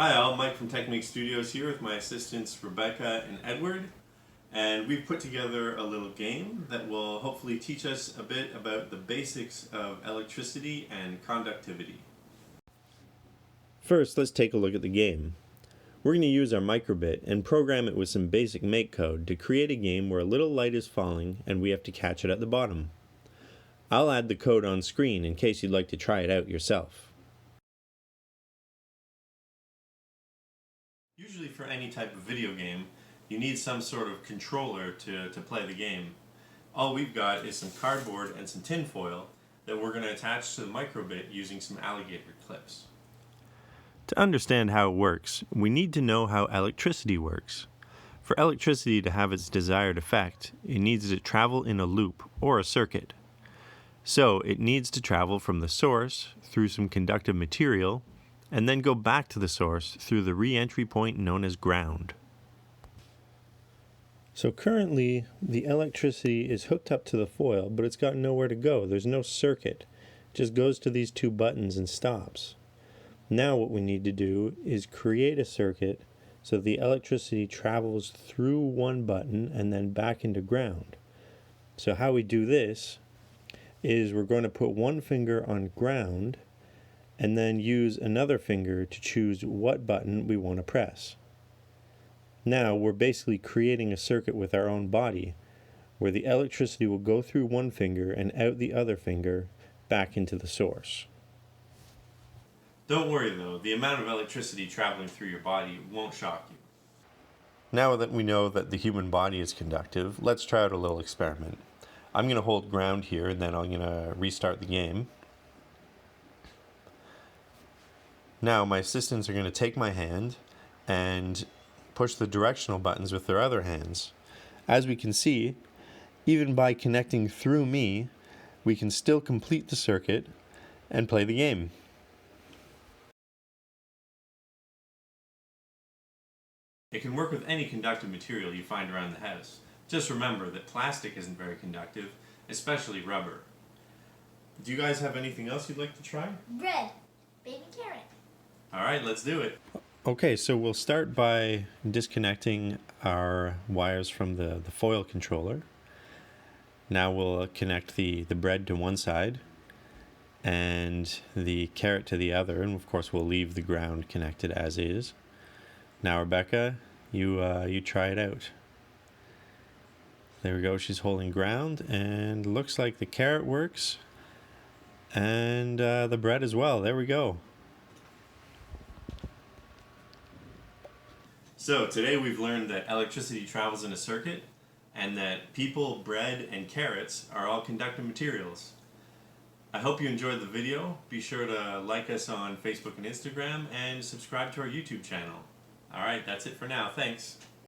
Hi all, Mike from Technique Studios here with my assistants Rebecca and Edward, and we've put together a little game that will hopefully teach us a bit about the basics of electricity and conductivity. First, let's take a look at the game. We're going to use our microbit and program it with some basic make code to create a game where a little light is falling and we have to catch it at the bottom. I'll add the code on screen in case you'd like to try it out yourself. Usually for any type of video game, you need some sort of controller to play the game. All we've got is some cardboard and some tin foil that we're going to attach to the microbit using some alligator clips. To understand how it works, we need to know how electricity works. For electricity to have its desired effect, it needs to travel in a loop or a circuit. So it needs to travel from the source through some conductive material and then go back to the source through the re-entry point known as ground. So currently, the electricity is hooked up to the foil, but it's got nowhere to go. There's no circuit. It just goes to these two buttons and stops. Now what we need to do is create a circuit so the electricity travels through one button and then back into ground. So how we do this is we're going to put one finger on ground and then use another finger to choose what button we want to press. Now we're basically creating a circuit with our own body where the electricity will go through one finger and out the other finger back into the source. Don't worry though, the amount of electricity traveling through your body won't shock you. Now that we know that the human body is conductive, let's try out a little experiment. I'm going to hold ground here and then I'm going to restart the game. Now my assistants are going to take my hand and push the directional buttons with their other hands. As we can see, even by connecting through me, we can still complete the circuit and play the game. It can work with any conductive material you find around the house. Just remember that plastic isn't very conductive, especially rubber. Do you guys have anything else you'd like to try? Bread. Baby carrot. Alright, let's do it. Okay, so we'll start by disconnecting our wires from the foil controller. Now we'll connect the bread to one side and the carrot to the other, and of course we'll leave the ground connected as is. Now Rebecca, you try it out. There we go, she's holding ground and looks like the carrot works and the bread as well. There we go. So today we've learned that electricity travels in a circuit and that people, bread, and carrots are all conductive materials. I hope you enjoyed the video. Be sure to like us on Facebook and Instagram and subscribe to our YouTube channel. Alright, that's it for now. Thanks.